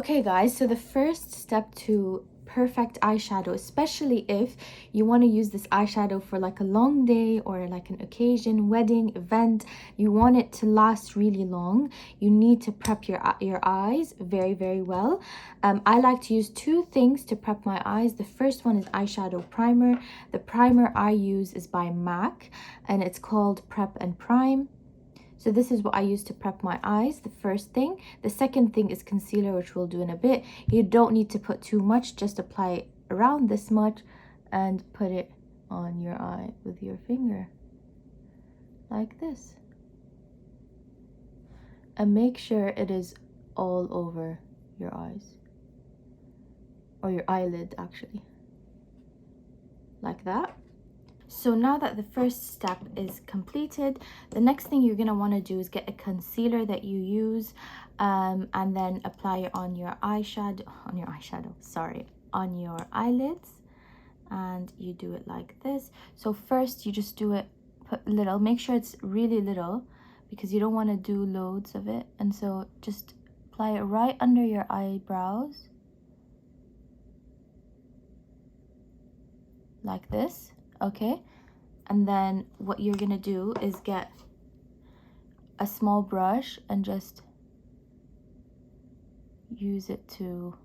Okay guys, so the first step to perfect eyeshadow, especially if you want to use this eyeshadow for like a long day or like an occasion, wedding, event, you want it to last really long, you need to prep your eyes very well. I like to use two things to prep my eyes. The first one is eyeshadow primer. The primer I use is by MAC and it's called Prep and Prime. So this is what I use to prep my eyes, the first thing. The second thing is concealer, which we'll do in a bit. You don't need to put too much, just apply around this much and put it on your eye with your finger, like this. And make sure it is all over your eyes, or your eyelid actually, like that. So now that the first step is completed, the next thing you're going to want to do is get a concealer that you use and then apply it on your on your eyelids, and you do it like this. So first you just do it, put little, make sure it's really little because you don't want to do loads of it, and so just apply it right under your eyebrows like this. Okay, and then what you're gonna do is get a small brush and just use it to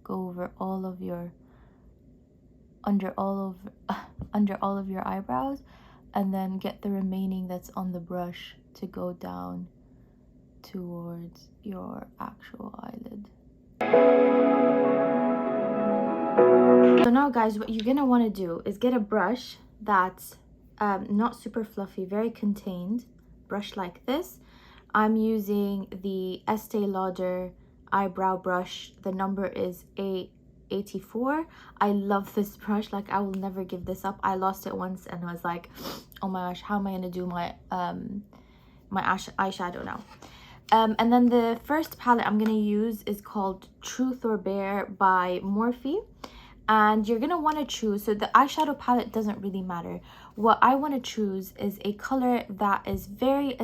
go over all of your under all of your eyebrows, and then get the remaining that's on the brush to go down towards your actual eyelid. So now guys, what you're gonna want to do is get a brush that's not super fluffy, very contained, brush like this. I'm using the Estee Lauder eyebrow brush. The number is A84. I love this brush, like I will never give this up. I lost it once and I was like, oh my gosh, how am I gonna do my eyeshadow now? And then the first palette I'm gonna use is called Truth or Dare by Morphe. And you're gonna want to choose, so the eyeshadow palette doesn't really matter. What I want to choose is a color that is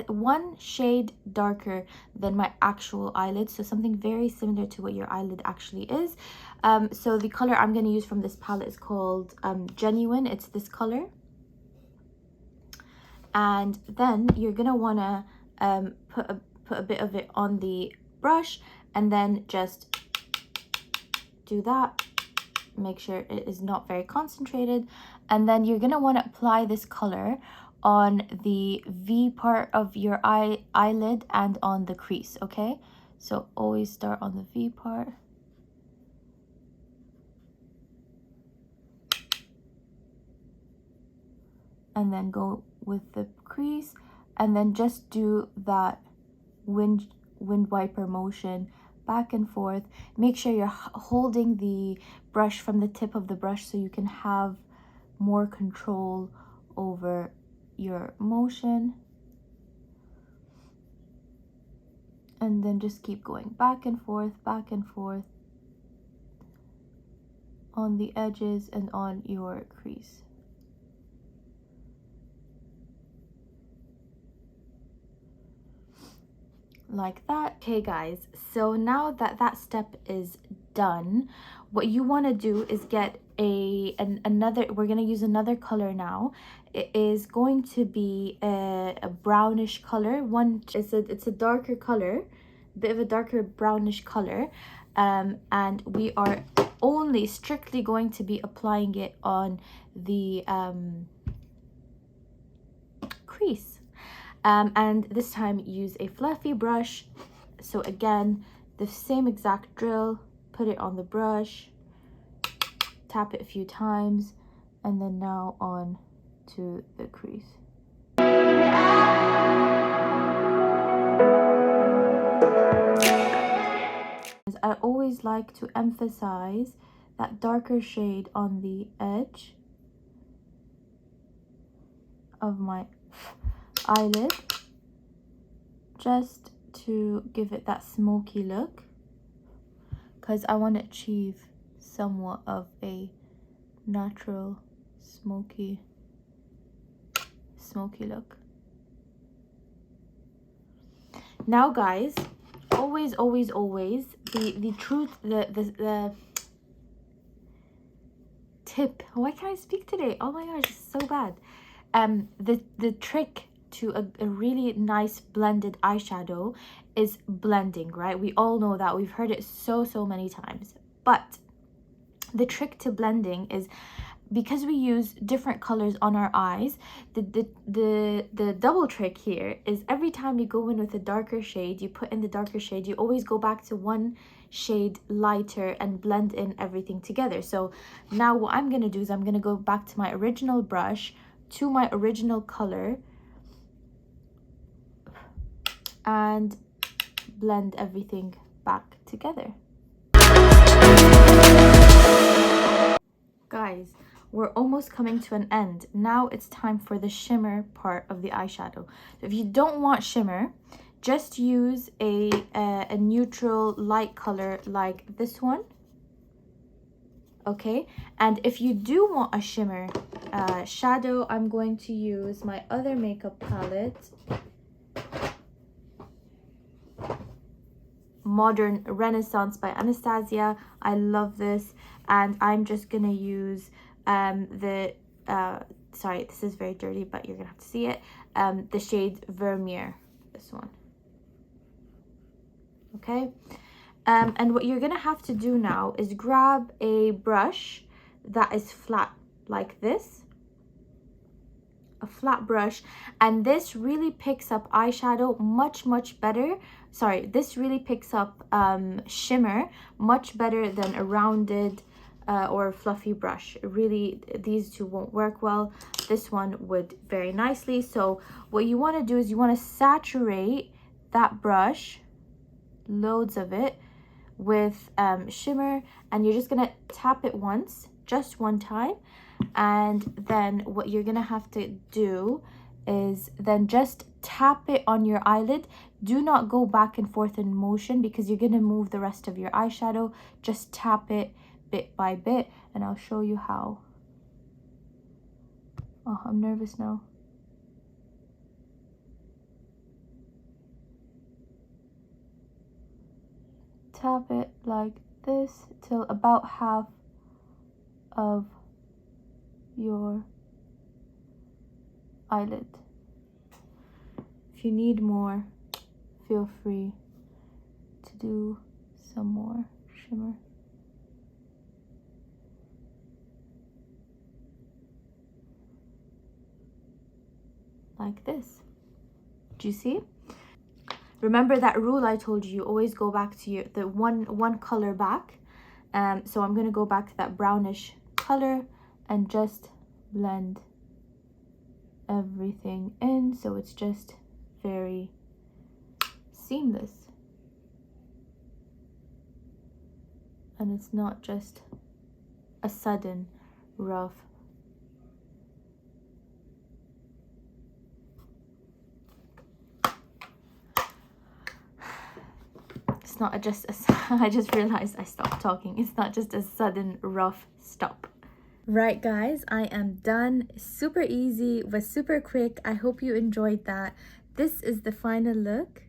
one shade darker than my actual eyelid, so something very similar to what your eyelid actually is. So the color I'm going to use from this palette is called Genuine. It's this color. And then you're gonna want to put a bit of it on the brush, and then just do that. Make sure it is not very concentrated, and then you're gonna want to apply this color on the V part of your eyelid and on the crease. Okay, so always start on the V part, and then go with the crease, and then just do that wind wiper motion back and forth. Make sure you're holding the brush from the tip of the brush so you can have more control over your motion, and then just keep going back and forth on the edges and on your crease. Like that. Okay guys, so now that that step is done, what you want to do is get another, we're going to use another color now. It is going to be a brownish color. It's a darker color, a bit of a darker brownish color, and we are only strictly going to be applying it on the crease. And this time use a fluffy brush. So again, the same exact drill, put it on the brush, tap it a few times, and then now on to the crease. I always like to emphasize that darker shade on the edge of my eyelid, just to give it that smoky look, because I want to achieve somewhat of a natural smoky look. Now guys, always, always, always, the truth, the tip. Why can't I speak today? Oh my gosh, it's so bad. The trick to a really nice blended eyeshadow is blending, right? We all know that. We've heard it so many times. But the trick to blending is, because we use different colors on our eyes, the double trick here is every time you go in with a darker shade, you put in the darker shade, you always go back to one shade lighter and blend in everything together. So now what I'm going to do is I'm going to go back to my original brush, to my original color, and blend everything back together. Guys, we're almost coming to an end. Now it's time for the shimmer part of the eyeshadow. So if you don't want shimmer, just use a neutral light color like this one. Okay, and if you do want a shimmer shadow, I'm going to use my other makeup palette, Modern Renaissance by Anastasia. I love this, and I'm just gonna use sorry, this is very dirty, but you're gonna have to see it, the shade Vermeer, this one. Okay, and what you're gonna have to do now is grab a brush that is flat like this, a flat brush, and this really picks up eyeshadow much better. Sorry, this really picks up shimmer much better than a rounded or fluffy brush. Really, these two won't work well. This one would very nicely. So what you want to do is you want to saturate that brush, loads of it, with shimmer, and you're just gonna tap it once, just one time. And then what you're gonna have to do is then just tap it on your eyelid. Do not go back and forth in motion, because you're gonna move the rest of your eyeshadow. Just tap it bit by bit, and I'll show you how. Oh, I'm nervous now. Tap it like this till about half of your eyelid. If you need more, feel free to do some more shimmer. Like this. Do you see? Remember that rule I told you, always go back to the one color back. So I'm going to go back to that brownish color and just blend everything in, so it's just very seamless, and it's not just a sudden rough. It's not just a I just realized I stopped talking. It's not just a sudden rough stop. Right guys, I am done. Super easy, was super quick. I hope you enjoyed that. This is the final look.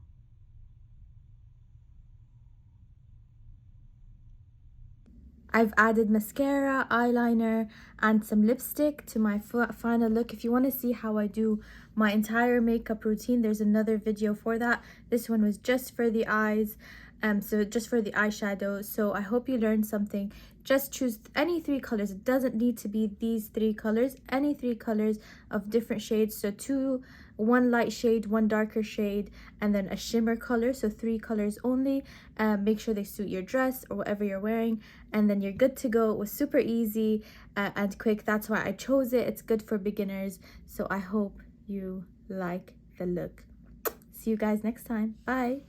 I've added mascara, eyeliner, and some lipstick to my final look. If you want to see how I do my entire makeup routine, there's another video for that. This one was just for the eyes, so just for the eyeshadow. So I hope you learned something. Just choose any 3 colors. It doesn't need to be these 3 colors, any 3 colors of different shades. So one light shade, one darker shade, and then a shimmer color. So 3 colors only. Make sure they suit your dress or whatever you're wearing, and then you're good to go. It was super easy and quick. That's why I chose it. It's good for beginners. So I hope you like the look. See you guys next time. Bye.